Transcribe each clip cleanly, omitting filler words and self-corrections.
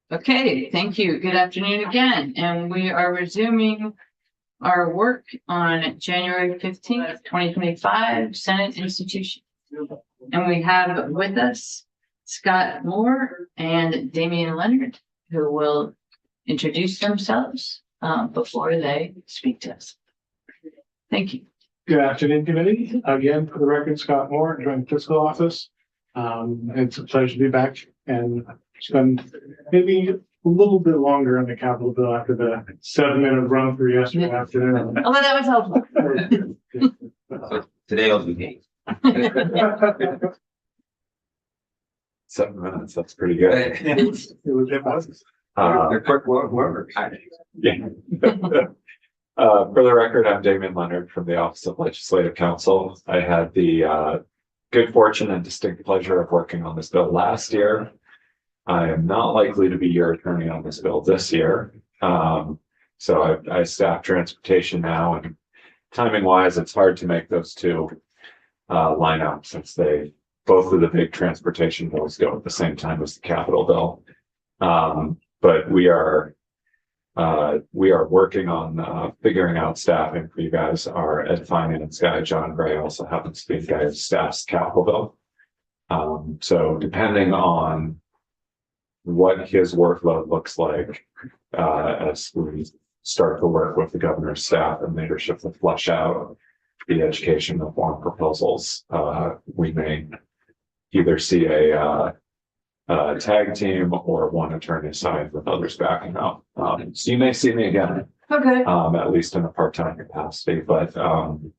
Okay, thank you. Good afternoon again, and we are resuming our work on January 15th, 2025, Senate Institution. And we have with us Scott Moore and Damian Leonard, who will introduce themselves before they speak to us. Thank you. Good afternoon, committee. Again, for the record, Scott Moore, Joint Fiscal Office. It's a pleasure to be back and spend maybe a little bit longer on the Capitol bill after the 7-minute run through yesterday afternoon. Although that was helpful. Today will be me. 7 minutes, that's pretty good. It was. Quick work. Yeah. For the record, I'm Damian Leonard from the Office of Legislative Counsel. I had the good fortune and distinct pleasure of working on this bill last year. I am not likely to be your attorney on this bill this year. So I staff transportation now, and timing wise, it's hard to make those two line up since both of the big transportation bills go at the same time as the Capitol bill. But we are working on figuring out staffing for you guys. Our Ed Finance guy, John Gray, also happens to be the guy who staffs Capitol bill. So depending on what his workload looks like as we start to work with the governor's staff and leadership to flesh out the education reform proposals, we may either see a tag team or one attorney side with others backing up. So you may see me again, Okay. at least in a part-time capacity, but I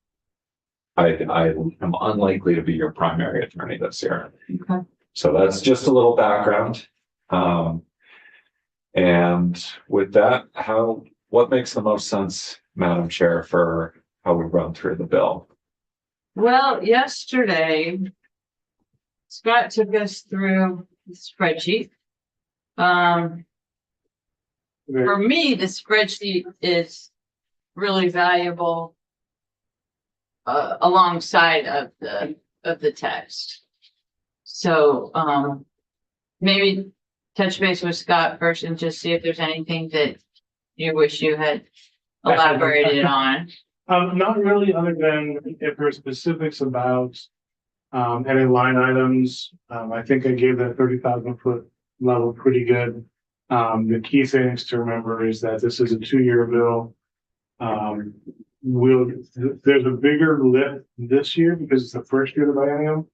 am unlikely to be your primary attorney this year. Okay. So that's just a little background. And with that, what makes the most sense, Madam Chair, for how we run through the bill? Well, yesterday, Scott took us through the spreadsheet. For me, the spreadsheet is really valuable alongside of the text. So maybe touch base with Scott first and just see if there's anything that you wish you had elaborated on. Not really, other than if there's specifics about any line items. I think I gave that 30,000 foot level pretty good. The key things to remember is that this is a 2-year bill. There's a bigger lift this year because it's the first year of the biennium.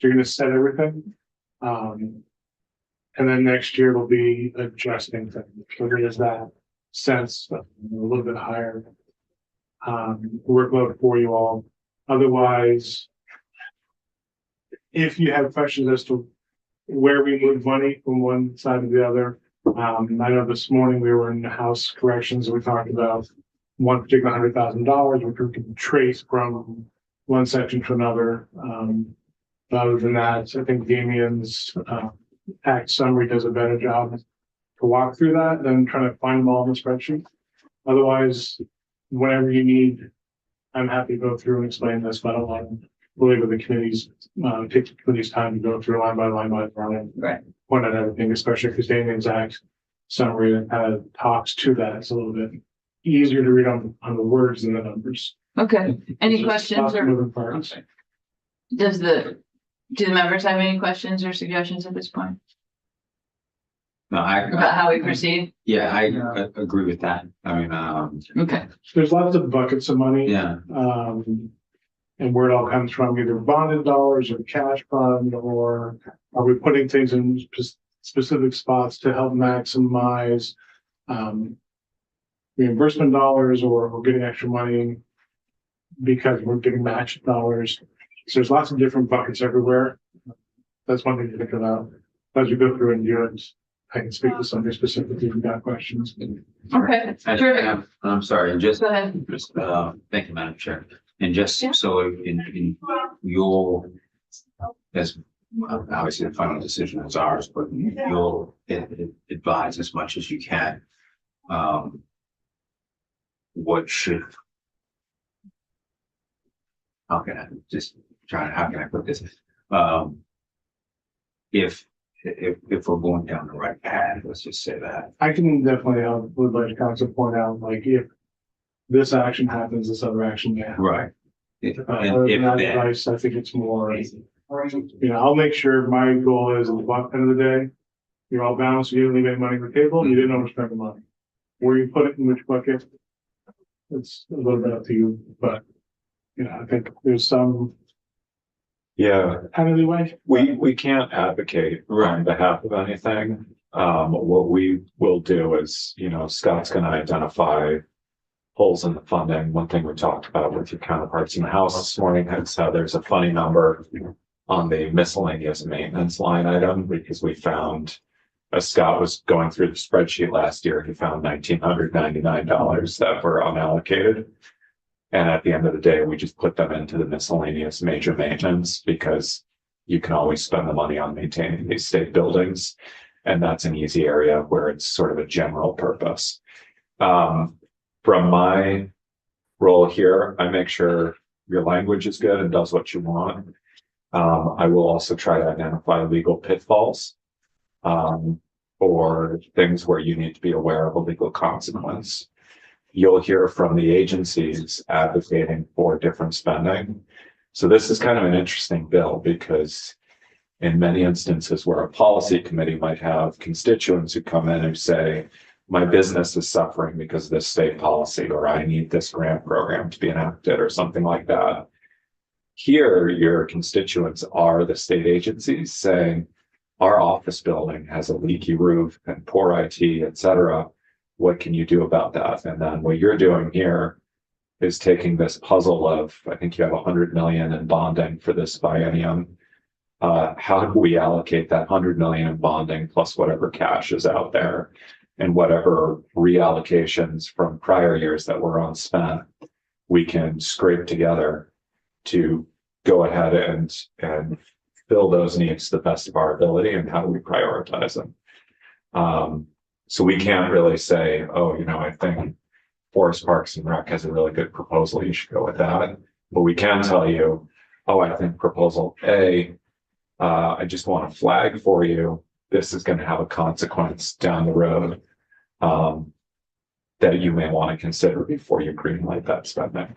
So you're going to set everything. And then next year will be adjusting things. So there's that sense of a little bit higher workload for you all. Otherwise, if you have questions as to where we move money from one side to the other, I know this morning we were in the House Corrections and we talked about one particular $100,000, which we can trace from one section to another. Other than that, I think Damian's act summary does a better job to walk through that than trying to find them all in the spreadsheet. Otherwise, whenever you need, I'm happy to go through and explain this, but I don't want to belabor the committee's take the committee's time to go through line by line and Right. point out everything, especially because Damian's act summary kind of talks to that. It's a little bit easier to read on the words than the numbers. Okay. Any Just questions lots of or moving parts. okay. Do the members have any questions or suggestions at this point No, about how we proceed? yeah, I agree with that. I mean, Okay. There's lots of buckets of money. yeah, And where it all comes from, either bonded dollars or cash fund, or are we putting things in specific spots to help maximize reimbursement dollars, or we're getting extra money because we're getting matched dollars. So there's lots of different buckets everywhere. That's one thing to think about as you go through and do it. I can speak to something specifically if you've got questions. Okay. Terrific. and I'm sorry, and just Go ahead. thank you, Madam Chair. And just so in your, as obviously the final decision is ours, but you'll advise as much as you can. What should, how can I put this? If if we're going down the right path, let's just say that. I can definitely help with budget council point out, like, if this action happens, this other action may happen. Right. If Other than that then, advice, I think it's more, I'll make sure my goal is at the end of the day, you're all balanced, you didn't leave any money on the table, you didn't overspend the money. Where you put it in which bucket, it's a little bit up to you, but, I think there's some Yeah, kind of leeway. we can't advocate on behalf of anything. What we will do is, Scott's gonna identify holes in the funding. One thing we talked about with your counterparts in the House this morning is how there's a funny number on the miscellaneous maintenance line item, because we found, as Scott was going through the spreadsheet last year, he found $1,999 that were unallocated. And at the end of the day, we just put them into the miscellaneous major maintenance, because you can always spend the money on maintaining these state buildings. And that's an easy area where it's sort of a general purpose. From my role here, I make sure your language is good and does what you want. I will also try to identify legal pitfalls, or things where you need to be aware of a legal consequence. You'll hear from the agencies advocating for different spending. So this is kind of an interesting bill, because in many instances where a policy committee might have constituents who come in and say, my business is suffering because of this state policy, or I need this grant program to be enacted, or something like that. Here, your constituents are the state agencies saying, our office building has a leaky roof and poor IT, et cetera. What can you do about that? And then what you're doing here is taking this puzzle of, I think you have 100 million in bonding for this biennium. How do we allocate that 100 million in bonding plus whatever cash is out there, and whatever reallocations from prior years that were unspent, we can scrape together to go ahead and fill those needs to the best of our ability, and how do we prioritize them? So we can't really say, oh, I think Forest Parks and Rec has a really good proposal, you should go with that. But we can tell you, oh, I think proposal A, I just want to flag for you, this is going to have a consequence down the road that you may want to consider before you greenlight that spending.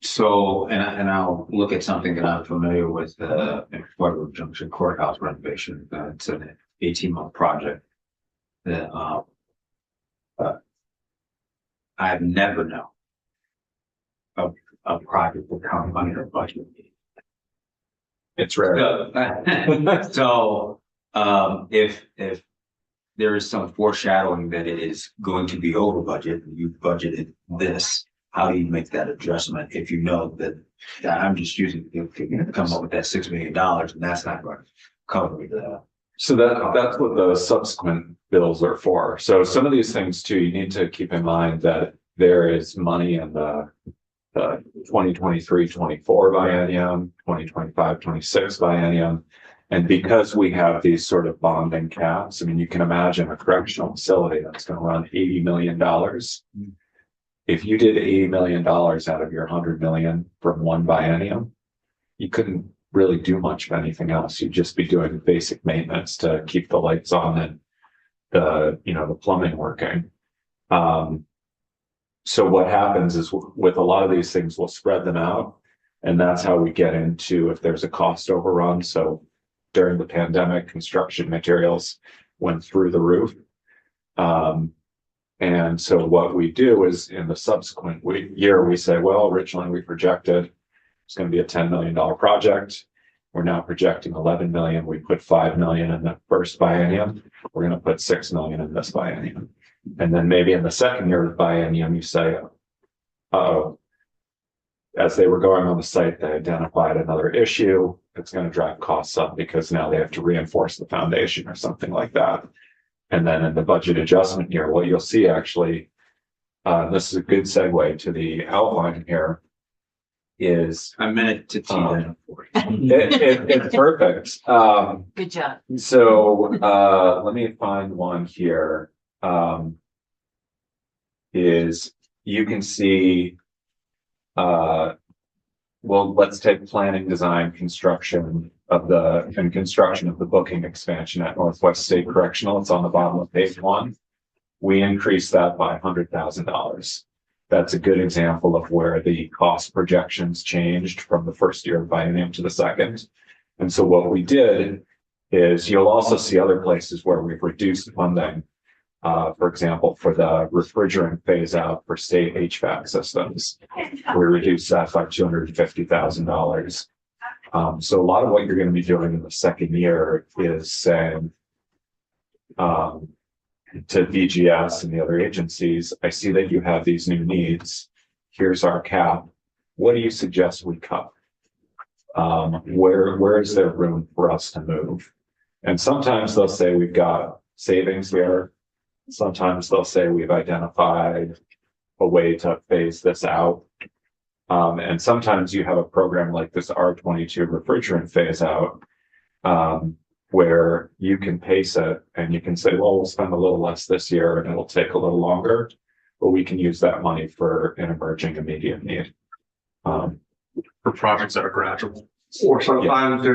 So, and I'll look at something that I'm familiar with, in Fort Junction Courthouse renovation. It's an 18-month project that I've never known a project will come under budget. It's rare. So, if there is some foreshadowing that it is going to be over budget, and you budgeted this, how do you make that adjustment if you know that I'm just using to come up with that $6 million, and that's not going to cover the. So that's what the subsequent bills are for. So some of these things too, you need to keep in mind that there is money in the 2023-24 biennium, 2025-26 biennium. And because we have these sort of bonding caps, I mean, you can imagine a correctional facility that's going to run $80 million. If you did $80 million out of your 100 million from one biennium, you couldn't really do much of anything else. You'd just be doing basic maintenance to keep the lights on and the plumbing working. So what happens is with a lot of these things, we'll spread them out. And that's how we get into if there's a cost overrun. So during the pandemic, construction materials went through the roof. And so what we do is in the subsequent year, we say, well, originally we projected it's going to be a $10 million project. We're now projecting 11 million. We put 5 million in the first biennium. We're going to put 6 million in this biennium. And then maybe in the second year of biennium, you say, as they were going on the site, they identified another issue. It's going to drive costs up because now they have to reinforce the foundation or something like that. And then in the budget adjustment year, what you'll see actually, this is a good segue to the outline here, is I meant it to tee that up for you. it's perfect. Good job. So let me find one here. Is you can see, well, let's take planning, design, construction, and construction of the booking expansion at Northwest State Correctional. It's on the bottom of page 1. We increased that by $100,000. That's a good example of where the cost projections changed from the first year of biennium to the second. And so what we did is, you'll also see other places where we've reduced funding. For example, for the refrigerant phase out for state HVAC systems, we reduced that by $250,000. So a lot of what you're going to be doing in the second year is saying, to VGS and the other agencies, I see that you have these new needs. Here's our cap. What do you suggest we cut? Where is there room for us to move? And sometimes they'll say we've got savings here. Sometimes they'll say we've identified a way to phase this out. And sometimes you have a program like this R22 refrigerant phase out, where you can pace it and you can say, well, we'll spend a little less this year and it'll take a little longer, but we can use that money for an emerging immediate need. For projects that are gradual. Or sometimes they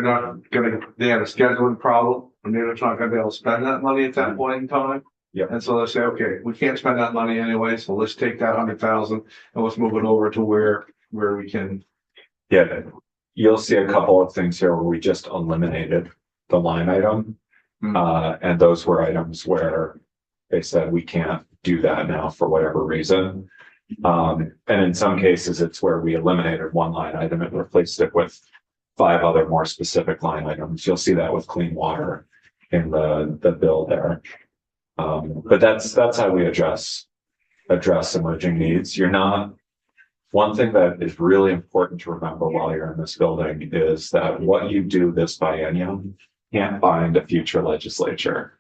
have a scheduling problem, and they're just not gonna be able to spend that money at that point in time. Yeah. And so they say, okay, we can't spend that money anyway, so let's take that 100,000 and let's move it over to where we can. Yeah, you'll see a couple of things here where we just eliminated the line item. And those were items where they said we can't do that now for whatever reason. And in some cases, it's where we eliminated one line item and replaced it with 5 other more specific line items. You'll see that with clean water in the bill there. But that's how we address emerging needs. One thing that is really important to remember while you're in this building is that what you do this biennium can't bind a future legislature,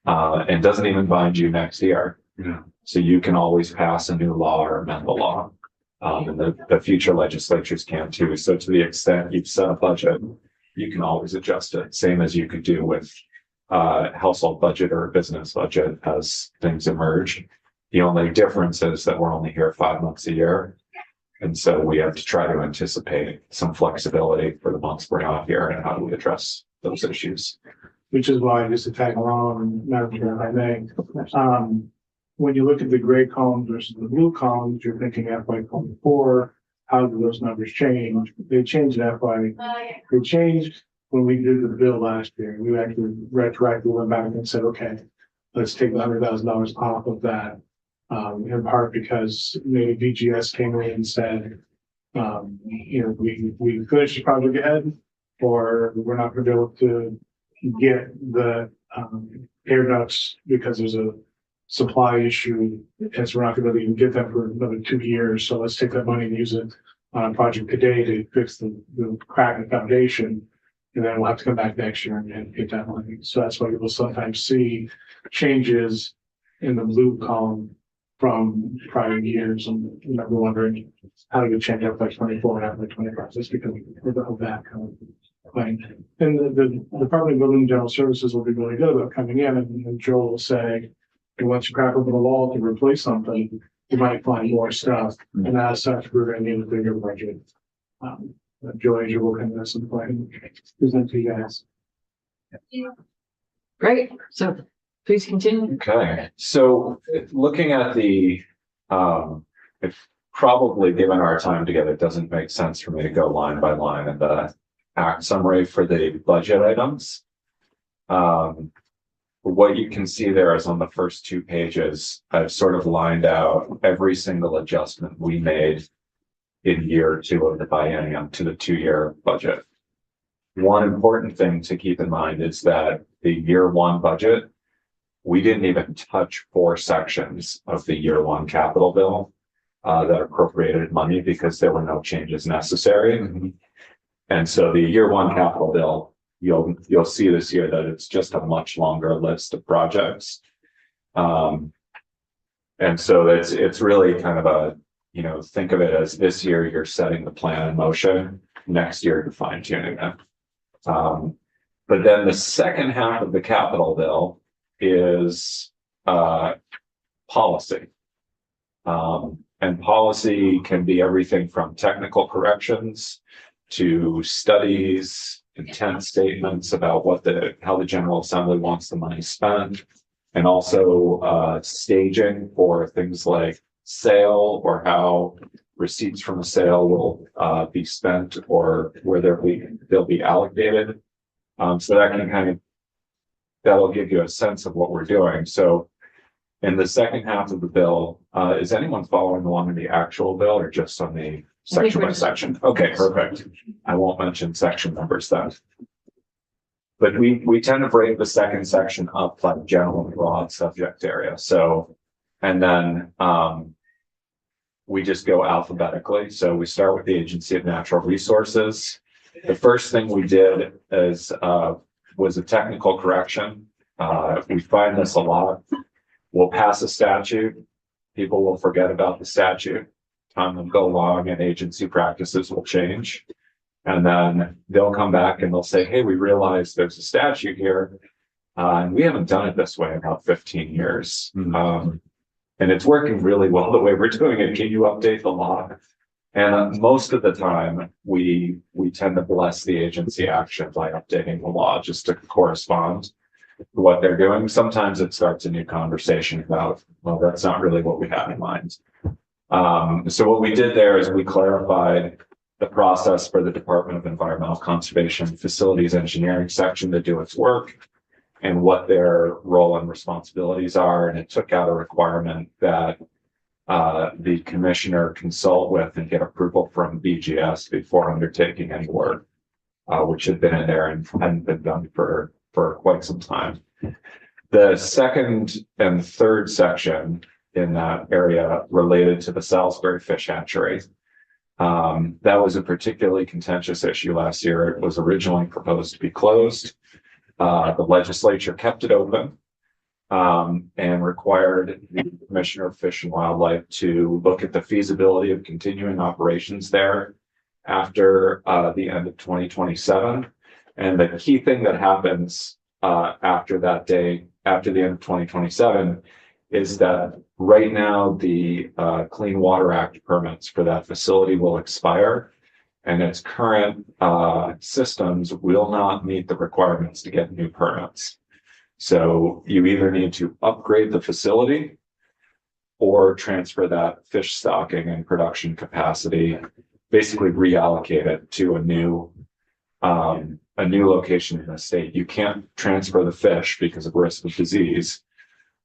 and doesn't even bind you next year. Yeah. So you can always pass a new law or amend the law. And the future legislatures can too. So to the extent you've set a budget, you can always adjust it. Same as you could do with household budget or business budget as things emerge. The only difference is that we're only here 5 months a year. And so we have to try to anticipate some flexibility for the months we're not here and how do we address those issues. Which is why, just to tag along, Madam Chair, if I may, when you look at the gray columns versus the blue columns, you're thinking FY24, how do those numbers change? They changed they changed when we did the bill last year. We actually retroactively went back and said, okay, let's take the $100,000 off of that. In part because maybe VGS came in and said, we finished the project ahead, or we're not gonna be able to get the air ducts because there's a supply issue, and so we're not gonna even get them for another 2 years. So let's take that money and use it on a project today to fix the crack in the foundation, and then we'll have to come back next year and get that money. So that's why you will sometimes see changes in the blue column from prior years, and we're wondering how do you change up by 24 and by 25? Just because of that kind of thing. And the Department of Building and General Services will be really good about coming in, and Joel will say, once you crack open the wall to replace something, you might find more stuff. And as such, we're going to need a bigger budget. Joe Asia will come to some point and present to you guys. Great. So please continue. Okay, so looking at if probably given our time together, it doesn't make sense for me to go line by line in the act summary for the budget items. What you can see there is on the first 2 pages, I've sort of lined out every single adjustment we made in year 2 of the biennium to the 2-year budget. One important thing to keep in mind is that the year 1 budget, we didn't even touch 4 sections of the year 1 capital bill that appropriated money because there were no changes necessary. And so the year 1 capital bill, you'll see this year that it's just a much longer list of projects. And so it's really kind of think of it as this year you're setting the plan in motion, next year you're fine tuning it. But then the second half of the capital bill is policy. And policy can be everything from technical corrections to studies, intent statements about how the General Assembly wants the money spent. And also, staging for things like sale or how receipts from a sale will, be spent or where they'll be allocated. So that can that'll give you a sense of what we're doing. So in the second half of the bill, is anyone following along in the actual bill or just on the section by section? Okay, perfect. I won't mention section numbers then. But we tend to break the second section up like general and broad subject area. So, and then, we just go alphabetically. So we start with the Agency of Natural Resources. The first thing we did was a technical correction. We find this a lot. We'll pass a statute. People will forget about the statute. Time will go along and agency practices will change. And then they'll come back and they'll say, hey, we realize there's a statute here. And we haven't done it this way in about 15 years. And it's working really well the way we're doing it. Can you update the law? And most of the time, we tend to bless the agency action by updating the law just to correspond to what they're doing. Sometimes it starts a new conversation about, well, that's not really what we had in mind. So what we did there is we clarified the process for the Department of Environmental Conservation Facilities Engineering section to do its work and what their role and responsibilities are. And it took out a requirement that the commissioner consult with and get approval from BGS before undertaking any work, which had been in there and hadn't been done for quite some time. The second and third section in that area related to the Salisbury Fish Hatchery. That was a particularly contentious issue last year. It was originally proposed to be closed. The legislature kept it open and required the Commissioner of Fish and Wildlife to look at the feasibility of continuing operations there after the end of 2027. And the key thing that happens after that day, after the end of 2027, is that right now the Clean Water Act permits for that facility will expire. And its current systems will not meet the requirements to get new permits. So you either need to upgrade the facility or transfer that fish stocking and production capacity, basically reallocate it to a new location in the state. You can't transfer the fish because of risk of disease,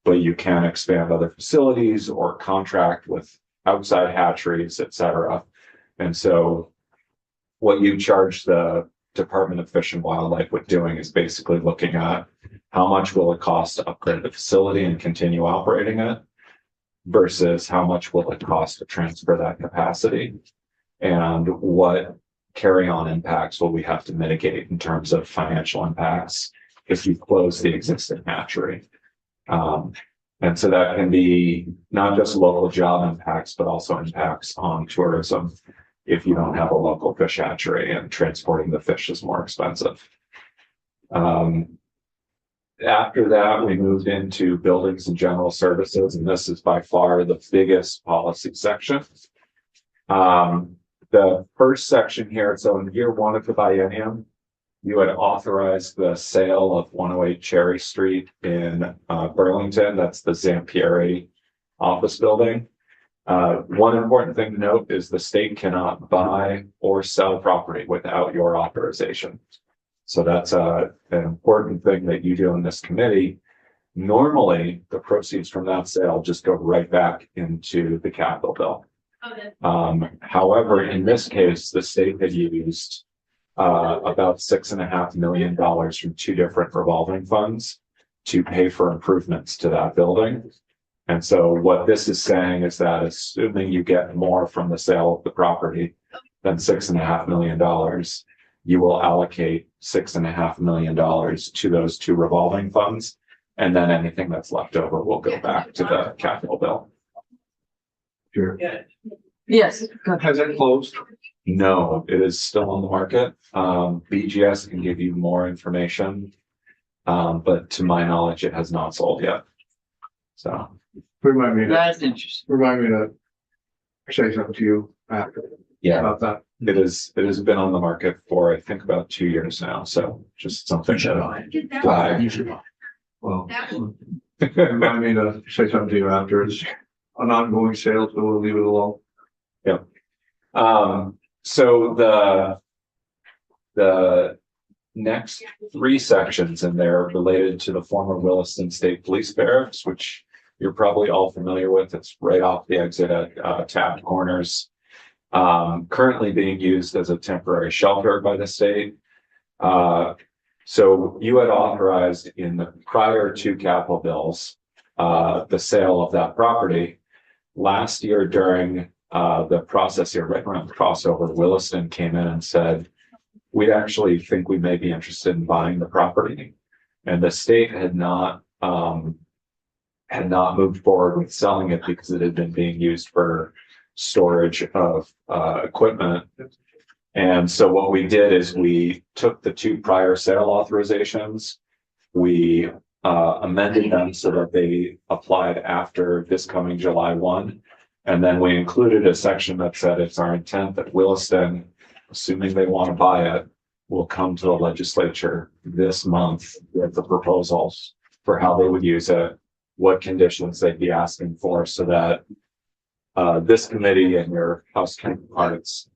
but you can expand other facilities or contract with outside hatcheries, et cetera. And so what you charge the Department of Fish and Wildlife with doing is basically looking at how much will it cost to upgrade the facility and continue operating it versus how much will it cost to transfer that capacity and what carry-on impacts will we have to mitigate in terms of financial impacts if you close the existing hatchery. And so that can be not just local job impacts, but also impacts on tourism if you don't have a local fish hatchery and transporting the fish is more expensive. After that, we moved into buildings and general services, and this is by far the biggest policy section. The first section here, so in year one of the biennium, you had authorized the sale of 108 Cherry Street in Burlington. That's the Zampieri office building. One important thing to note is the state cannot buy or sell property without your authorization. So that's an important thing that you do in this committee. Normally, the proceeds from that sale just go right back into the capital bill. However, in this case, the state had used about $6.5 million from two different revolving funds to pay for improvements to that building. And so what this is saying is that assuming you get more from the sale of the property than $6.5 million, you will allocate $6.5 million to those two revolving funds. And then anything that's left over will go back to the capital bill. Sure. Yes, go ahead. Has it closed? No, it is still on the market. BGS can give you more information. But to my knowledge, it has not sold yet. So. Remind me That's interesting. to say something to you after Yeah. about that. it has been on the market for, I think, about 2 years now. So just something that You should. Well, remind me to say something to you after. It's an ongoing sale, so we'll leave it alone. So the next 3 sections in there related to the former Williston State Police Barracks, which you're probably all familiar with. It's right off the exit at Taft Corners. Currently being used as a temporary shelter by the state. So you had authorized in the prior 2 capital bills, the sale of that property. Last year during the process here, right around the crossover, Williston came in and said, we actually think we may be interested in buying the property. And the state had not moved forward with selling it because it had been being used for storage of equipment. And so what we did is we took the 2 prior sale authorizations, we amended them so that they applied after this coming July 1. And then we included a section that said it's our intent that Williston, assuming they want to buy it, will come to the legislature this month with the proposals for how they would use it, what conditions they'd be asking for, so that this committee and your House counterparts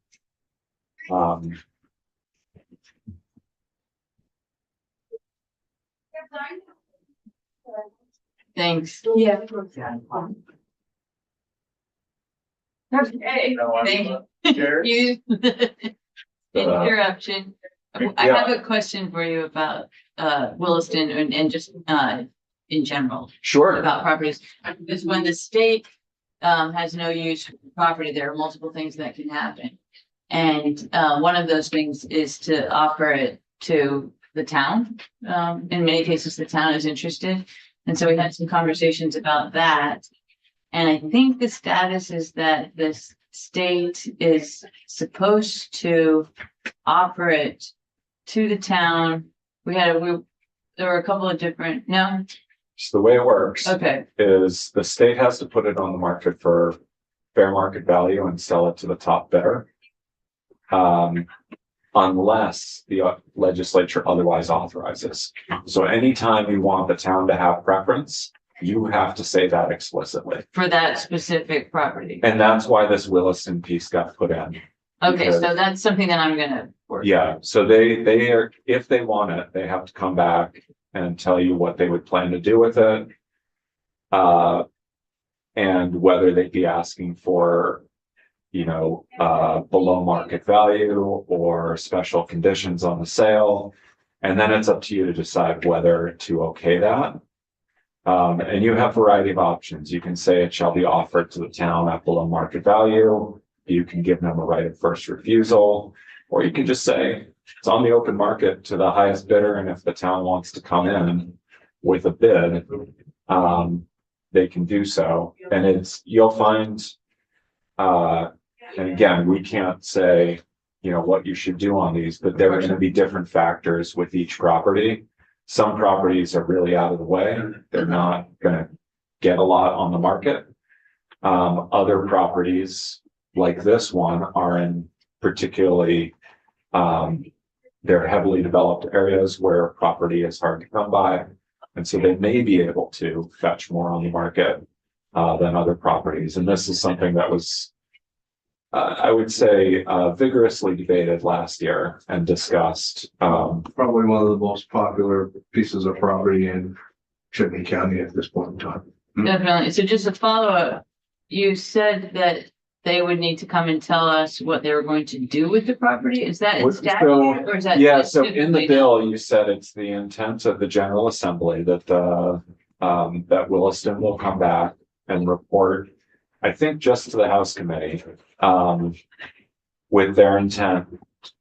Thanks. Yeah. Okay, thank you. Interruption. I have a question for you about Williston and just in general Sure. about properties. Because when the state has no use for the property, there are multiple things that can happen. And one of those things is to offer it to the town. In many cases, the town is interested. And so we had some conversations about that. And I think the status is that this state is supposed to offer it to the town. There were a couple of different, no? So the way it works Okay, is the state has to put it on the market for fair market value and sell it to the top bidder. Unless the legislature otherwise authorizes. So anytime you want the town to have preference, you have to say that explicitly. for that specific property. And that's why this Williston piece got put in. Okay, so that's something that I'm gonna work. Yeah, so they are, if they want it, they have to come back and tell you what they would plan to do with it. And whether they'd be asking for, below market value or special conditions on the sale. And then it's up to you to decide whether to okay that. And you have a variety of options. You can say it shall be offered to the town at below market value. You can give them a right of first refusal, or you can just say it's on the open market to the highest bidder. And if the town wants to come in with a bid, they can do so. And you'll find, and again, we can't say, what you should do on these, but there are going to be different factors with each property. Some properties are really out of the way. They're not going to get a lot on the market. Other properties like this one are in particularly, they're heavily developed areas where property is hard to come by. And so they may be able to fetch more on the market than other properties. And this is something that was, I would say, vigorously debated last year and discussed. Probably one of the most popular pieces of property in Chittenden County at this point in time. Definitely. So just a follow-up, you said that they would need to come and tell us what they were going to do with the property. Is that in So- statute or is that? Yeah, so in the specifically- bill, you said it's the intent of the General Assembly that that Williston will come back and report, I think, just to the House Committee, with their intent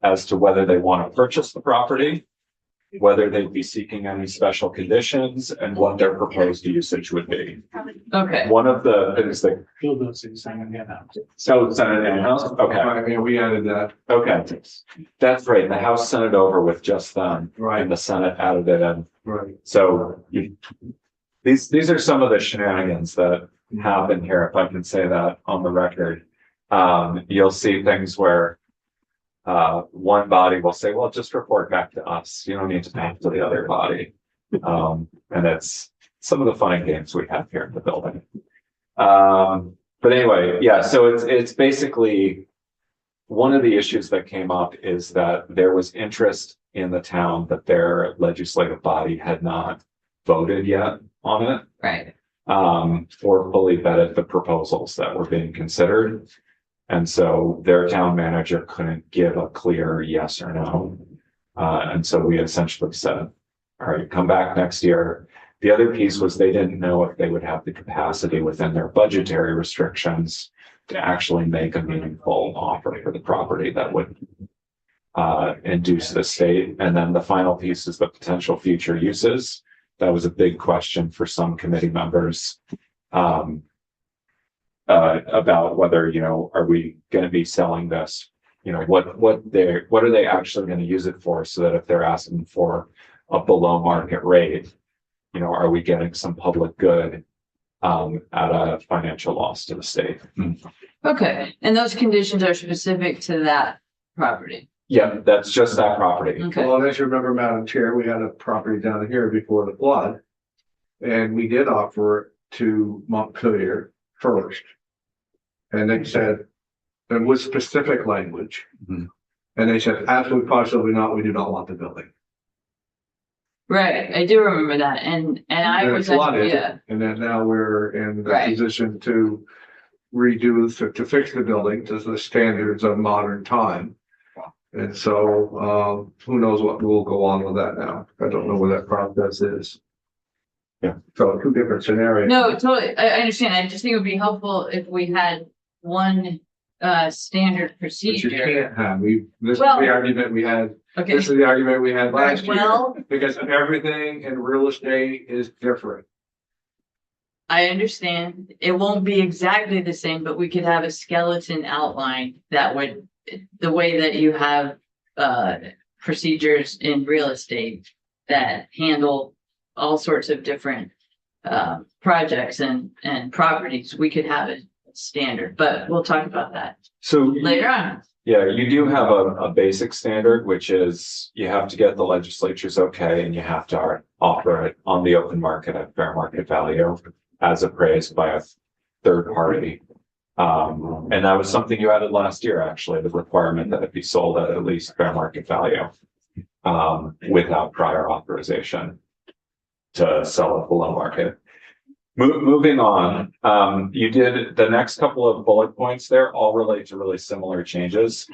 as to whether they want to purchase the property, whether they'd be seeking any special conditions, and what their proposed usage would be. Okay, One of the things that, Bill does say something in that. so Senate and House, okay, I mean, we added that. okay. That's right, the House sent it over with just them, and the Senate added it in. Right. So these are some of the shenanigans that happen here, if I can say that on the record. You'll see things where one body will say, well, just report back to us. You don't need to talk to the other body. And it's some of the fun and games we have here in the building. But anyway, yeah, so it's basically one of the issues that came up is that there was interest in the town that their legislative body had not voted yet on it. Right. Or fully vetted the proposals that were being considered. And so their town manager couldn't give a clear yes or no. And so we essentially said, all right, come back next year. The other piece was they didn't know if they would have the capacity within their budgetary restrictions to actually make a meaningful offer for the property that would induce the state. And then the final piece is the potential future uses. That was a big question for some committee members about whether, you know, are we going to be selling this? You know, what are they actually going to use it for, so that if they're asking for a below market rate, you know, are we getting some public good at a financial loss to the state? Okay, and those conditions are specific to that property. Yeah, that's just that property. Okay, Well, as you remember, Madam Chair, we had a property down here before the flood. And we did offer it to Montpelier first. And they said, and with specific language. Mhm. And they said, absolutely positively not, we do not want the building. right, I do remember that, and I And it was, flooded, yeah, and then now we're in the Right. position to to fix the building to the standards of modern time. And so, who knows what will go on with that now? I don't know where that process is. Yeah. So two different scenarios. no, totally, I understand, I just think it would be helpful if we had one standard But you procedure. can't have, this is Well- the argument we had, Okay, this is the argument we had Right, last year. well- Because everything in real estate is different. I understand, it won't be exactly the same, but we could have a skeleton outline that would, the way that you have procedures in real estate that handle all sorts of different projects and properties, we could have a standard, but we'll talk about that So later on. yeah, you do have a basic standard, which is you have to get the legislature's okay, and you have to offer it on the open market at fair market value as appraised by a third party. And that was something you added last year, actually, the requirement that it be sold at least fair market value without prior authorization to sell it below market. Moving on, you did the next couple of bullet points there all relate to really similar changes.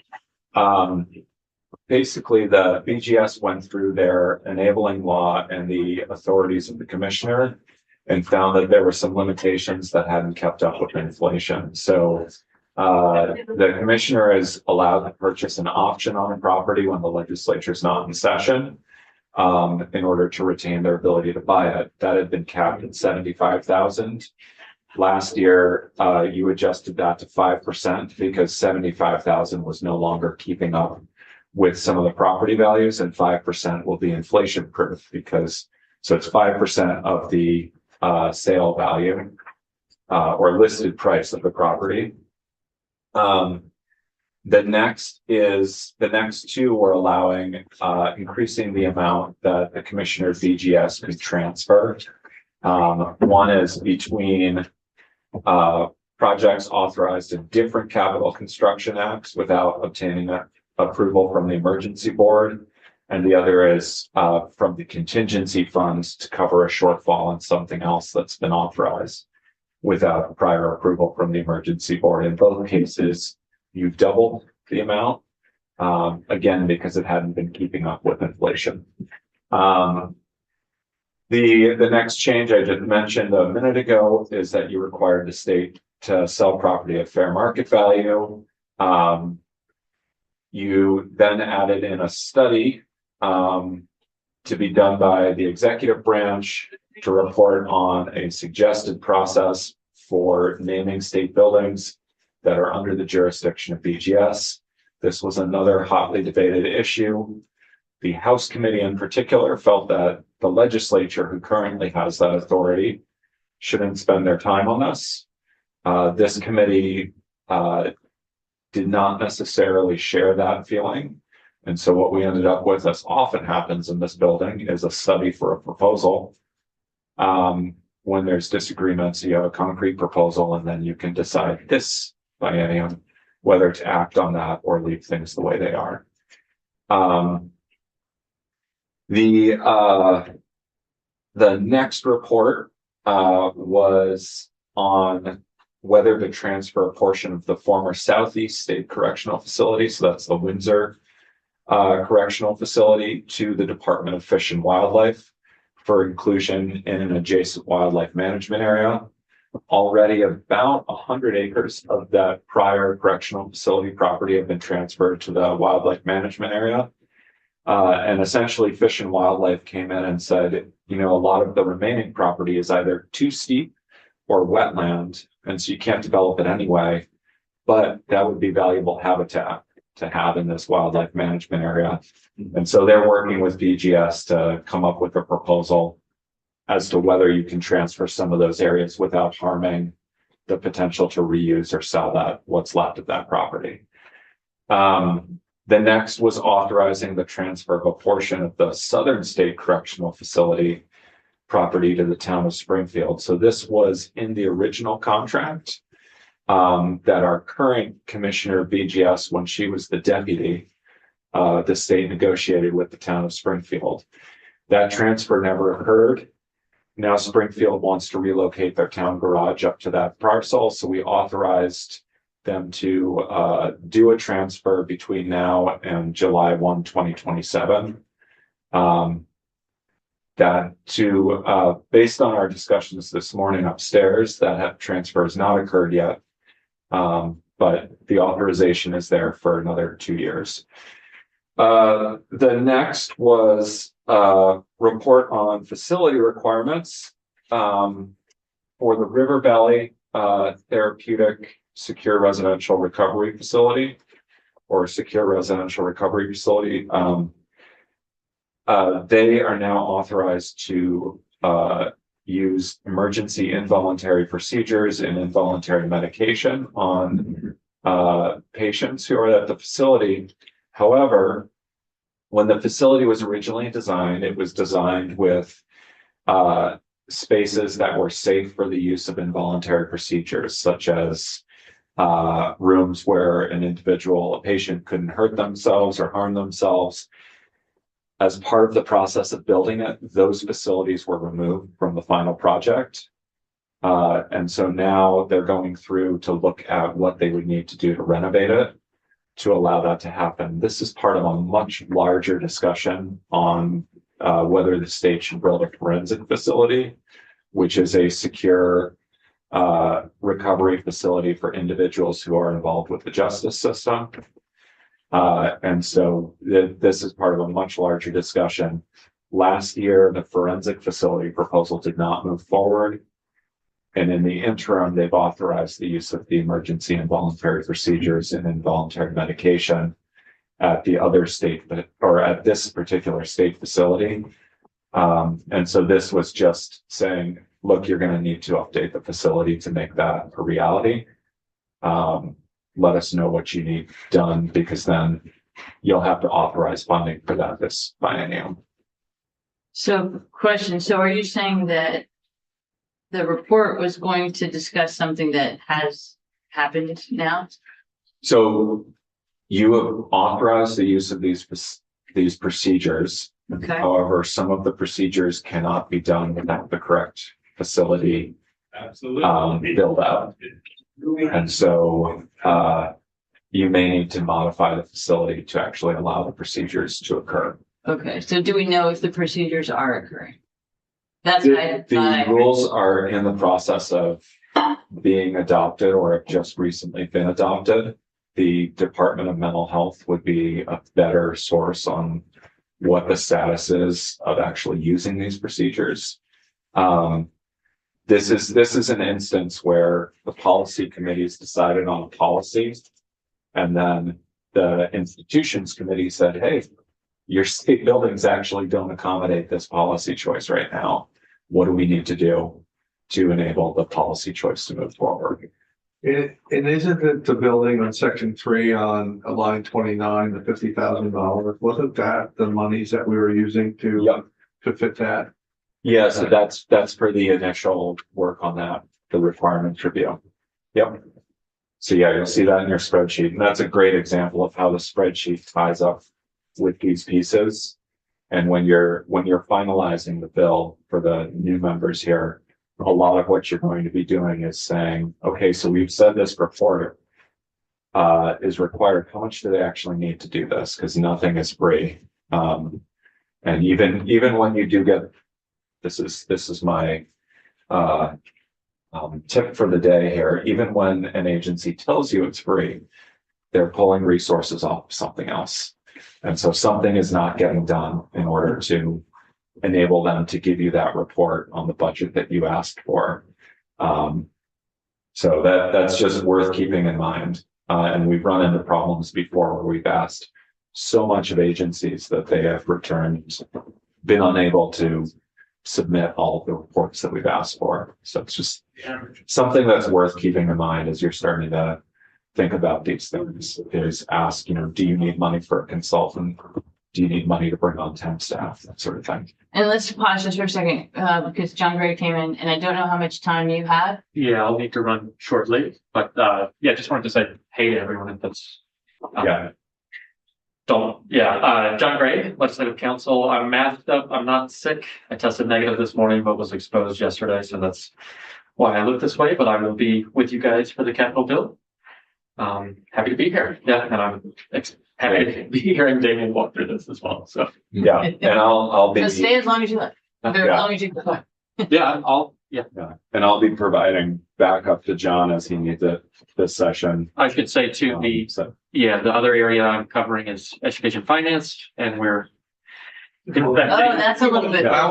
Basically, the BGS went through their enabling law and the authorities of the commissioner and found that there were some limitations that hadn't kept up with inflation. So the commissioner is allowed to purchase an option on a property when the legislature is not in session, in order to retain their ability to buy it. That had been capped at 75,000. Last year, you adjusted that to 5% because 75,000 was no longer keeping up with some of the property values, and 5% will be inflation proof because, so it's 5% of the sale value or listed price of the property. The next two were allowing increasing the amount that the commissioner BGS could transfer. One is between projects authorized in different capital construction acts without obtaining approval from the emergency board. And the other is from the contingency funds to cover a shortfall on something else that's been authorized without prior approval from the emergency board. In both cases, you doubled the amount, again, because it hadn't been keeping up with inflation. The next change I just mentioned a minute ago is that you required the state to sell property at fair market value. You then added in a study to be done by the executive branch to report on a suggested process for naming state buildings that are under the jurisdiction of BGS. This was another hotly debated issue. The House Committee in particular felt that the legislature, who currently has that authority, shouldn't spend their time on this. This committee did not necessarily share that feeling. And so what we ended up with, as often happens in this building, is a study for a proposal. When there's disagreements, you have a concrete proposal, and then you can decide this biennium whether to act on that or leave things the way they are. The next report was on whether to transfer a portion of the former Southeast State Correctional Facility, so that's the Windsor Correctional Facility, to the Department of Fish and Wildlife for inclusion in an adjacent wildlife management area. Already about 100 acres of that prior correctional facility property have been transferred to the wildlife management area. And essentially Fish and Wildlife came in and said, you know, a lot of the remaining property is either too steep or wetland, and so you can't develop it anyway, but that would be valuable habitat to have in this wildlife management area. And so they're working with BGS to come up with a proposal as to whether you can transfer some of those areas without harming the potential to reuse or sell that, what's left of that property. The next was authorizing the transfer of a portion of the Southern State Correctional Facility property to the town of Springfield. So this was in the original contract that our current commissioner BGS, when she was the deputy, the state negotiated with the town of Springfield. That transfer never occurred. Now Springfield wants to relocate their town garage up to that parcel, so we authorized them to do a transfer between now and July 1, 2027. Based on our discussions this morning upstairs, that transfer has not occurred yet, but the authorization is there for another 2 years. The next was report on facility requirements for the River Valley Therapeutic Secure Residential Recovery Facility, or Secure Residential Recovery Facility. They are now authorized to use emergency involuntary procedures and involuntary medication on patients who are at the facility. However, when the facility was originally designed, it was designed with spaces that were safe for the use of involuntary procedures, such as rooms where a patient couldn't hurt themselves or harm themselves. As part of the process of building it, those facilities were removed from the final project. And so now they're going through to look at what they would need to do to renovate it to allow that to happen. This is part of a much larger discussion on whether the state should build a forensic facility, which is a secure recovery facility for individuals who are involved with the justice system. And so this is part of a much larger discussion. Last year, the forensic facility proposal did not move forward. And in the interim, they've authorized the use of the emergency involuntary procedures and involuntary medication at the other state, or at this particular state facility. And so this was just saying, look, you're going to need to update the facility to make that a reality. Let us know what you need done, because then you'll have to authorize funding for that this biennium. So question, so are you saying that the report was going to discuss something that has happened now? So you have authorized the use of these procedures. Okay. However, some of the procedures cannot be done without the correct facility build out. And so you may need to modify the facility to actually allow the procedures to occur. Okay, so do we know if the procedures are occurring? That's The rules are in the process of being adopted or have just recently been adopted. The Department of Mental Health would be a better source on what the status is of actually using these procedures. This is an instance where the policy committees decided on a policy, and then the institutions committee said, hey, your state buildings actually don't accommodate this policy choice right now. What do we need to do to enable the policy choice to move forward? And isn't it the building on section 3 on line 29, the $50,000? Wasn't that the monies that we were using Yep. to fit that? Yeah, so that's for the initial work on that, the requirements review. Yep. So yeah, you'll see that in your spreadsheet, and that's a great example of how the spreadsheet ties up with these pieces. And when you're finalizing the bill for the new members here, a lot of what you're going to be doing is saying, okay, so we've said this report is required. How much do they actually need to do this? Because nothing is free. And even when you do get, this is my tip for the day here. Even when an agency tells you it's free, they're pulling resources off something else. And so something is not getting done in order to enable them to give you that report on the budget that you asked for. So that's just worth keeping in mind. And we've run into problems before where we've asked so much of agencies that they have been unable to submit all of the reports that we've asked for. So it's just something that's worth keeping in mind as you're starting to think about these things, is ask, do you need money for a consultant? Do you need money to bring on temp staff? That sort of thing. And let's pause just for a second, because John Gray came in and I don't know how much time you have. Yeah, I'll need to run shortly, but just wanted to say hey to everyone if that's. Yeah. John Gray, Legislative Council. I'm masked up. I'm not sick. I tested negative this morning, but was exposed yesterday. So that's why I look this way, but I will be with you guys for the Capitol bill. Happy to be here. Yeah. And I'm happy to be hearing Damien walk through this as well. So Yeah. And I'll be. So stay as long as you like, as long as you can. And I'll be providing backup to John as he needs it this session. I should say too, the other area I'm covering is education finance, and we're. Oh, that's a little bit. That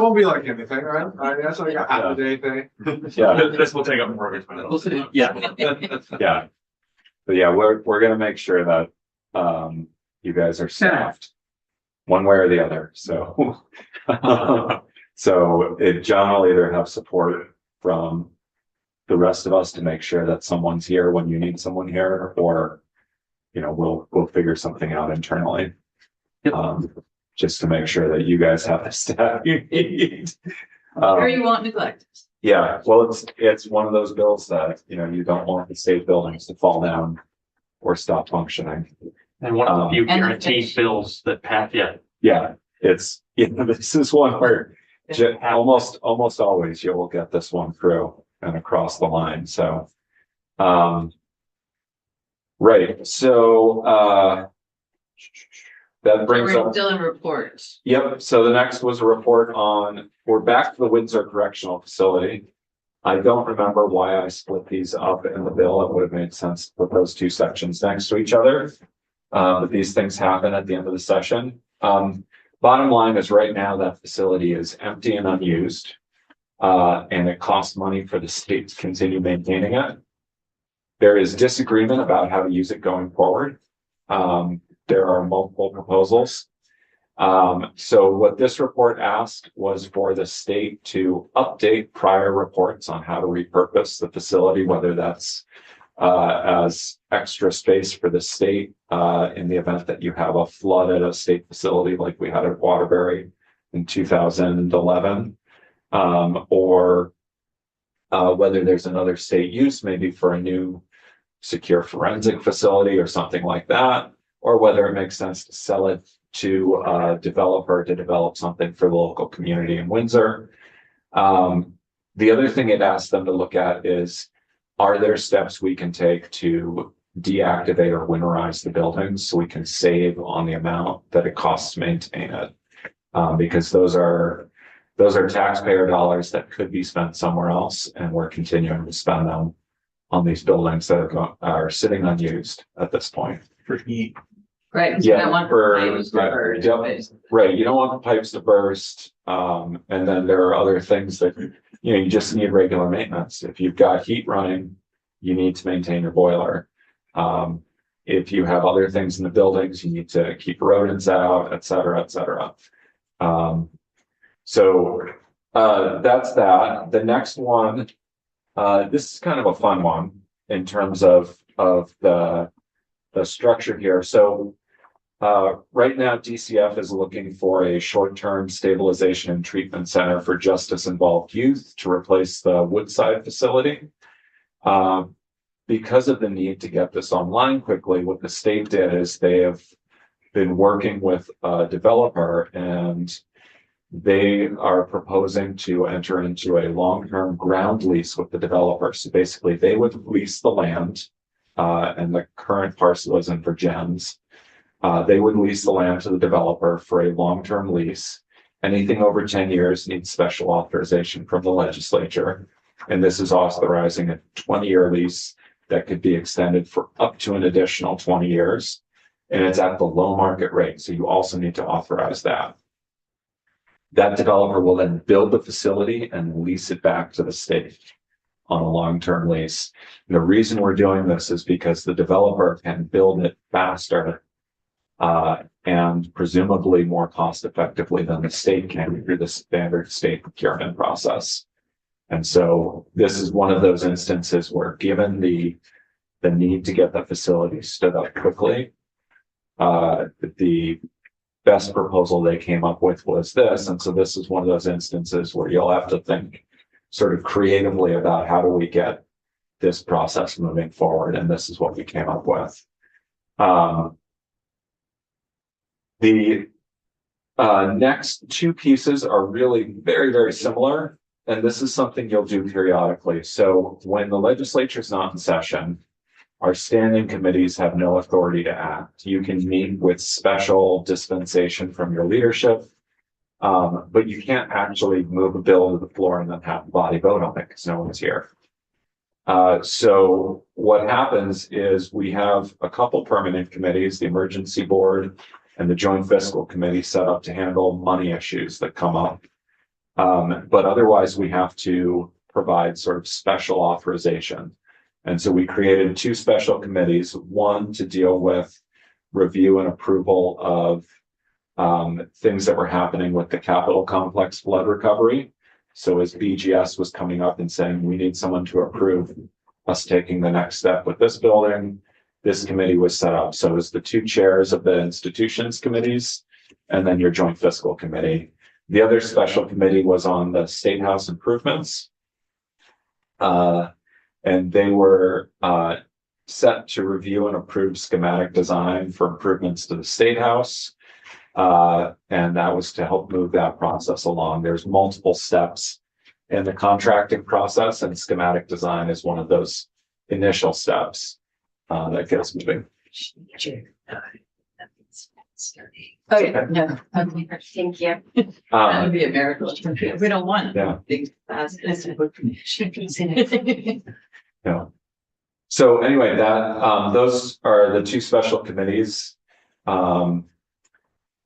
won't be like anything, right? That's like a half a day thing. Yeah. This will take up more of your time. Yeah. Yeah. But yeah, we're gonna make sure that you guys are staffed one way or the other. So John will either have support from the rest of us to make sure that someone's here when you need someone here, or we'll figure something out internally. Just to make sure that you guys have the staff you need. Or you won't neglect us. Yeah, well, it's one of those bills that, you don't want the state buildings to fall down or stop functioning. And one of the few And guaranteed bills that pass, Yeah, this is one where almost always you will get this one through and across the line. So, right. So, that brings We're up. still in reports. Yep, so the next was a report we're back to the Windsor Correctional Facility. I don't remember why I split these up in the bill. It would have made sense to put those two sections next to each other. But these things happen at the end of the session. Bottom line is right now that facility is empty and unused. And it costs money for the state to continue maintaining it. There is disagreement about how to use it going forward. There are multiple proposals. So what this report asked was for the state to update prior reports on how to repurpose the facility, whether that's as extra space for the state in the event that you have a flood at a state facility like we had at Waterbury in 2011, or whether there's another state use, maybe for a new secure forensic facility or something like that, or whether it makes sense to sell it to a developer to develop something for the local community in Windsor. The other thing it asked them to look at is, are there steps we can take to deactivate or winterize the buildings so we can save on the amount that it costs to maintain it? Because those are taxpayer dollars that could be spent somewhere else, and we're continuing to spend them on these buildings that are sitting unused at this point. For heat. Right. Yeah, I don't want pipes to burst, yep. basically. Right, you don't want the pipes to burst. And then there are other things that, you just need regular maintenance. If you've got heat running, you need to maintain your boiler. If you have other things in the buildings, you need to keep rodents out, et cetera, et cetera. So that's that. The next one This is kind of a fun one in terms of the structure here. So right now, DCF is looking for a short-term stabilization and treatment center for justice-involved youth to replace the Woodside facility. Because of the need to get this online quickly, what the state did is they have been working with a developer, and they are proposing to enter into a long-term ground lease with the developer. So basically, they would lease the land, and the current parcel is in for Gems. They would lease the land to the developer for a long-term lease. Anything over 10 years needs special authorization from the legislature. And this is authorizing a 20-year lease that could be extended for up to an additional 20 years. And it's at the low market rate. So you also need to authorize that. That developer will then build the facility and lease it back to the state on a long-term lease. And the reason we're doing this is because the developer can build it faster and presumably more cost effectively than the state can through the standard state procurement process. And so this is one of those instances where, given the need to get the facility stood up quickly, the best proposal they came up with was this. And so this is one of those instances where you'll have to think sort of creatively about how do we get this process moving forward. And this is what we came up with. The next two pieces are really very, very similar. And this is something you'll do periodically. So when the legislature is not in session, our standing committees have no authority to act. You can meet with special dispensation from your leadership, but you can't actually move a bill to the floor and then have the body vote on it because no one's here. So what happens is we have a couple permanent committees, the Emergency Board and the Joint Fiscal Committee, set up to handle money issues that come up. But otherwise, we have to provide sort of special authorization. And so we created two special committees, one to deal with review and approval of things that were happening with the Capitol Complex flood recovery. So as BGS was coming up and saying, we need someone to approve us taking the next step with this building, this committee was set up. So as the two chairs of the institutions committees, and then your Joint Fiscal Committee. The other special committee was on the State House improvements. And they were set to review and approve schematic design for improvements to the State House. And that was to help move that process along. There's multiple steps in the contracting process, and schematic design is one of those initial steps that gets moving. Oh, yeah, no. Thank you. That would be a miracle. We don't want Yeah. things fast. Yeah. So anyway, that those are the two special committees. And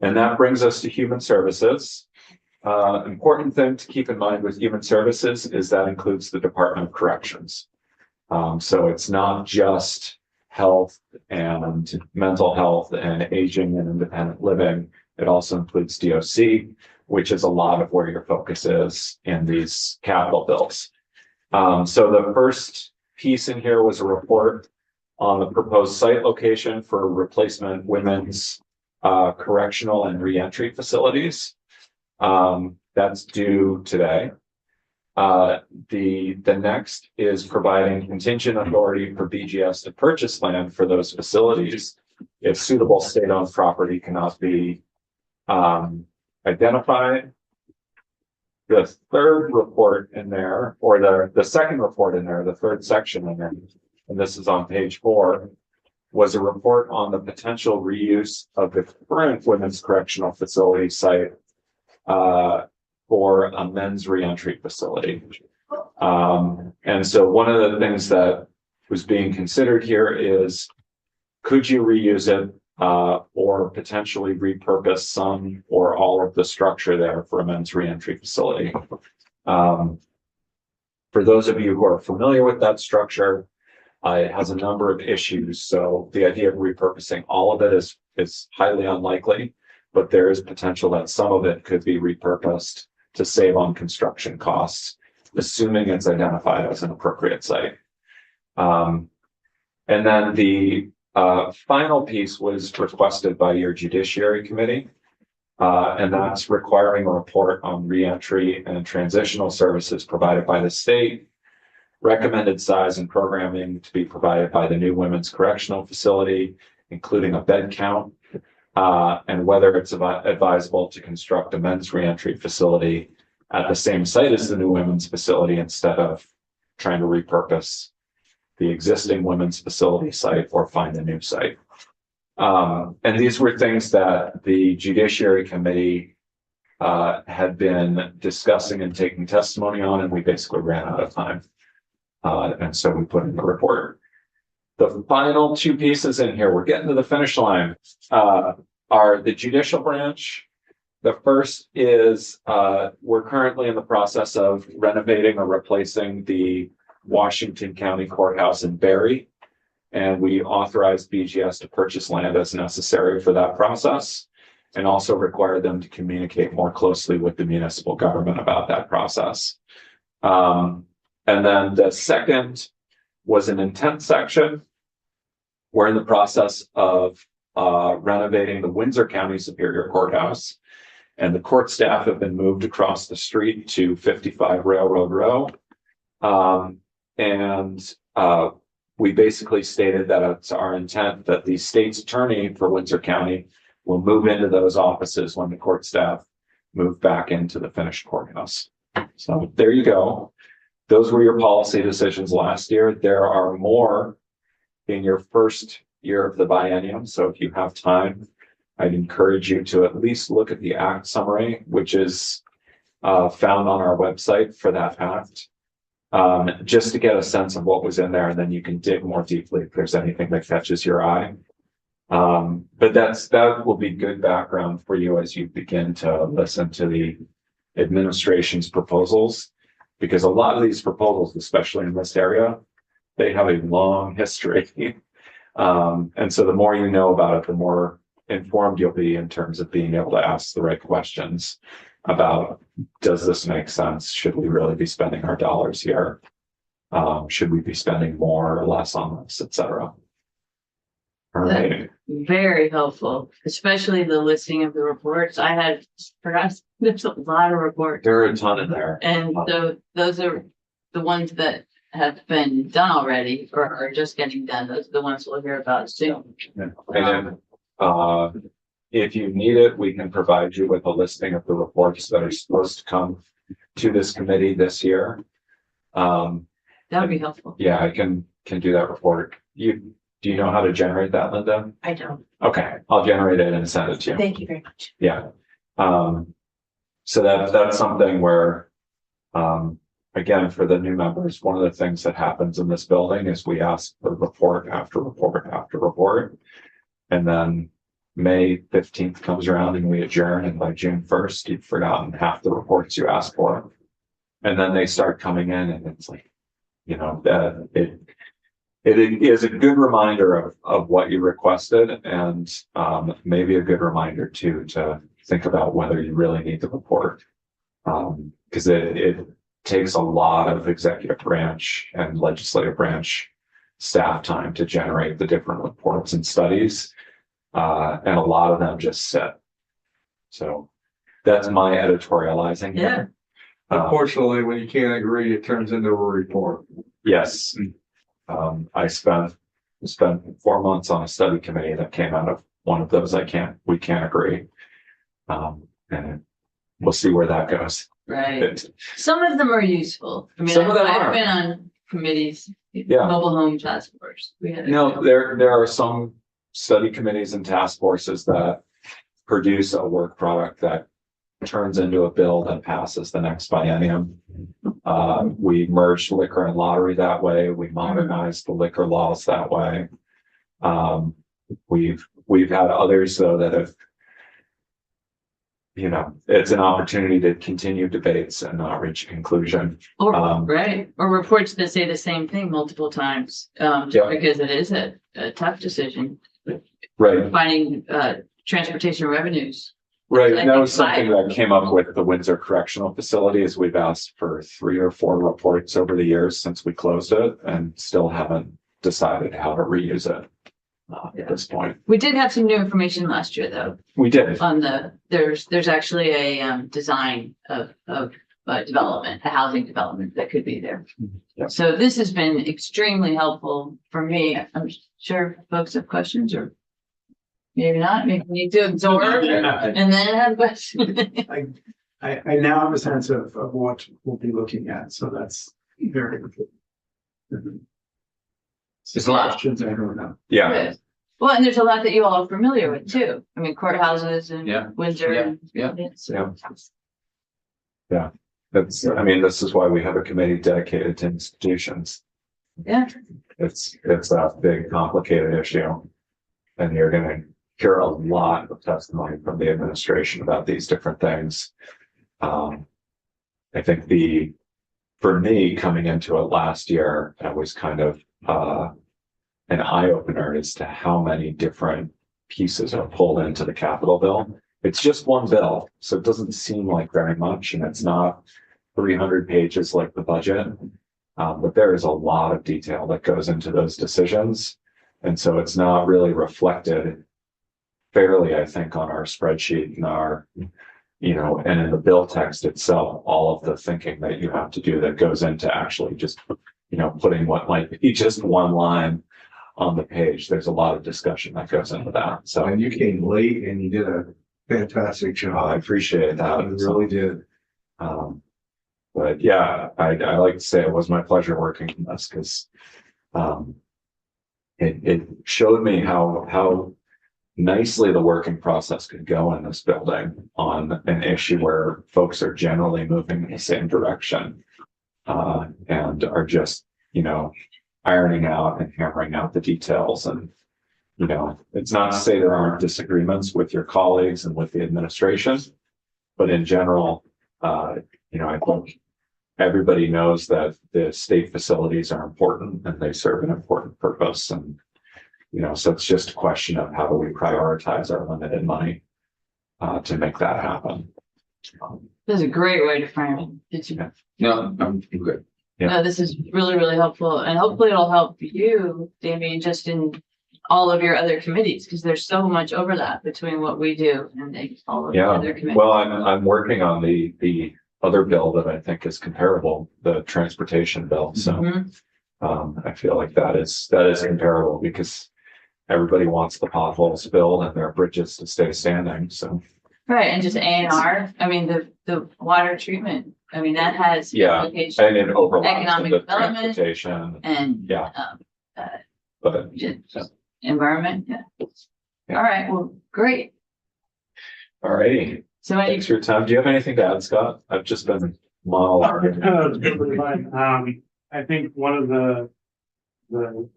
that brings us to human services. Important thing to keep in mind with human services is that includes the Department of Corrections. So it's not just health and mental health and aging and independent living. It also includes DOC, which is a lot of where your focus is in these capital bills. So the first piece in here was a report on the proposed site location for replacement women's correctional and reentry facilities. That's due today. The next is providing contingent authority for BGS to purchase land for those facilities if suitable state-owned property cannot be identified. The third report in there, or the second report in there, the third section in there, and this is on page 4, was a report on the potential reuse of the current women's correctional facility site for a men's reentry facility. And so one of the things that was being considered here is, could you reuse it or potentially repurpose some or all of the structure there for a men's reentry facility? For those of you who are familiar with that structure, it has a number of issues. So the idea of repurposing all of it is highly unlikely, but there is potential that some of it could be repurposed to save on construction costs. assuming it's identified as an appropriate site. And then the final piece was requested by your Judiciary Committee. And that's requiring a report on reentry and transitional services provided by the state, recommended size and programming to be provided by the new women's correctional facility, including a bed count, and whether it's advisable to construct a men's reentry facility at the same site as the new women's facility instead of trying to repurpose the existing women's facility site or find a new site. And these were things that the Judiciary Committee had been discussing and taking testimony on, and we basically ran out of time. And so we put in the report. The final two pieces in here, we're getting to the finish line, are the judicial branch. The first is we're currently in the process of renovating or replacing the Washington County Courthouse in Barry. And we authorized BGS to purchase land as necessary for that process, and also require them to communicate more closely with the municipal government about that process. And then the second was an intent section. We're in the process of renovating the Windsor County Superior Courthouse, and the court staff have been moved across the street to 55 Railroad Row. We basically stated that it's our intent that the state's attorney for Windsor County will move into those offices when the court staff move back into the finished courthouse. So there you go. Those were your policy decisions last year. There are more in your first year of the biennium. So if you have time, I'd encourage you to at least look at the act summary, which is found on our website for that act. Just to get a sense of what was in there, and then you can dig more deeply if there's anything that catches your eye. But that will be good background for you as you begin to listen to the administration's proposals, because a lot of these proposals, especially in this area, they have a long history. And so the more you know about it, the more informed you'll be in terms of being able to ask the right questions about, does this make sense? Should we really be spending our dollars here? Should we be spending more or less on this, et cetera? All right. Very helpful, especially the listing of the reports. I had forgot, there's a lot of reports. There are a ton in there. And so those are the ones that have been done already or are just getting done. Those are the ones we'll hear about soon. And then, if you need it, we can provide you with a listing of the reports that are supposed to come to this committee this year. That would be helpful. Yeah, I can do that report. Do you know how to generate that, Linda? I don't. Okay, I'll generate it and send it to you. Thank you very much. Yeah. So that's something where, again, for the new members, one of the things that happens in this building is we ask for report after report after report. And then May 15th comes around and we adjourn, and by June 1st, you've forgotten half the reports you asked for. And then they start coming in, and it's like, you know, it is a good reminder of what you requested, and maybe a good reminder too to think about whether you really need the report. Because it takes a lot of executive branch and legislative branch staff time to generate the different reports and studies. And a lot of them just sit. So that's my editorializing. Yeah. Unfortunately, when you can't agree, it turns into a report. Yes. I spent 4 months on a study committee that came out of one of those. We can't agree. And we'll see where that goes. Right. Some of them are useful. I mean, Some of them I've are. been on committees, Yeah. mobile home task force. We had. No, there are some study committees and task forces that produce a work product that turns into a bill that passes the next biennium. We merged liquor and lottery that way. We modernized the liquor laws that way. We've had others though that have, you know, it's an opportunity to continue debates and not reach conclusion. Or, Um, right, or reports that say the same thing multiple times, Yeah. because it is a tough decision. Right. Finding, transportation revenues Right, I that think was something that came up with the Windsor Correctional Facility, is we've asked for 3 or 4 reports over the years since we closed it and still haven't decided how to reuse it. At this point, We did have some new information last year, though, we did, on there's actually a design of development, a housing development that could be there. Yeah. So this has been extremely helpful for me. I'm sure folks have questions, or maybe not, maybe we need to absorb and then have questions. I now have a sense of what we'll be looking at, so that's very good. There's a lot. Questions, I don't know. yeah, Good. Well, and there's a lot that you all are familiar with too. I mean, courthouses Yeah. and Windsor. Yeah. and- Yeah. So- that's, I mean, this is why we have a committee dedicated to institutions. Yeah, It's a big, complicated issue. And you're gonna hear a lot of testimony from the administration about these different things. I think for me, coming into it last year, that was kind of, an eye opener as to how many different pieces are pulled into the capital bill. It's just one bill, so it doesn't seem like very much, and it's not 300 pages like the budget. But there is a lot of detail that goes into those decisions. And so it's not really reflected fairly, I think, on our spreadsheet and our, and in the bill text itself, all of the thinking that you have to do that goes into actually just, putting what might be just one line on the page. There's a lot of discussion that goes into that. So And you came late and you did a fantastic I job. appreciate that. You really did. But yeah, I like to say it was my pleasure working on this because it showed me how nicely the working process could go in this building on an issue where folks are generally moving in the same direction and are just, ironing out and hammering out the details. And, it's not to say there aren't disagreements with your colleagues and with the administration, but in general, I think everybody knows that the state facilities are important and they serve an important purpose. And, so it's just a question of how do we prioritize our limited money to make that happen. this is a great way to frame it. Did you? No, I'm good. Yeah. No, this is really, really helpful, and hopefully it'll help you, Damien, just in all of your other committees, because there's so much overlap between what we do and all of the Yeah, other committees. well, I'm working on the other bill that I think is comparable, the transportation bill. So Mhm. I feel like that is comparable because everybody wants the potholes filled and their bridges to stay standing. So Right, and just A&R, I mean, the water treatment, I mean, that has Yeah, implications and it overlaps Economic with the development. transportation. and Yeah, but just environment, yeah. Yeah. All right, well, great. all righty. So any, Thanks for your time. Do you have anything to add, Scott? I've just been monologuing. It's perfectly fine. I think one of the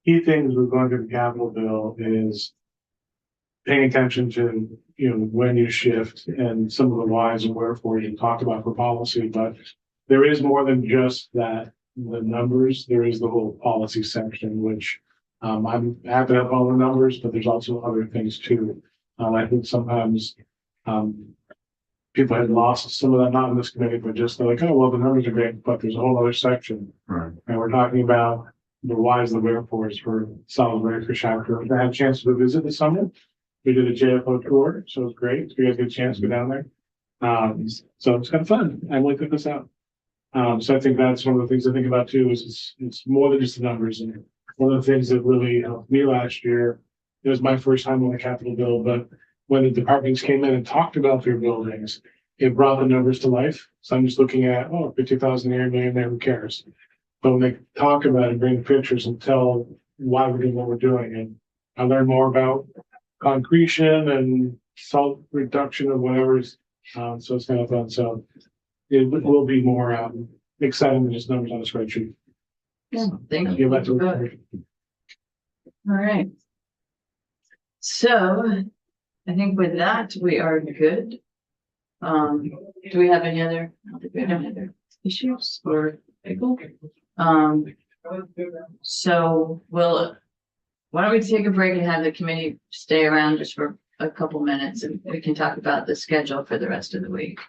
key things with going through the capital bill is paying attention to, when you shift and some of the whys and wherefore you talk about for policy, but there is more than just that, the numbers, there is the whole policy section, which I'm happy to have all the numbers, but there's also other things too. I think sometimes people had lost some of that, not in this committee, but just they're like, oh, well, the numbers are great, but there's a whole other section. Right. And we're talking about the whys, the wherefores for Salisbury for chapter. I had a chance to visit this summer. We did a JFO tour, so it was great. So you guys get a chance to go down there. So it's kind of fun. I really took this out. So I think that's one of the things I think about too, is it's more than just the numbers. And one of the things that really helped me last year, it was my first time on the Capitol bill, but when the departments came in and talked about their buildings, it brought the numbers to life. So I'm just looking at, 50,000 here, $1 million there, who cares? But when they talk about it, bring pictures and tell why we're doing what we're doing. And I learned more about concretion and salt reduction of whatever's, so it's kind of fun. So it will be more exciting than just numbers on a spreadsheet. yeah, thank you. Give that to Good. All right. So I think with that, we are good. Do we have any other, I don't think we have any other issues or people? So why don't we take a break and have the committee stay around just for a couple minutes and we can talk about the schedule for the rest of the week.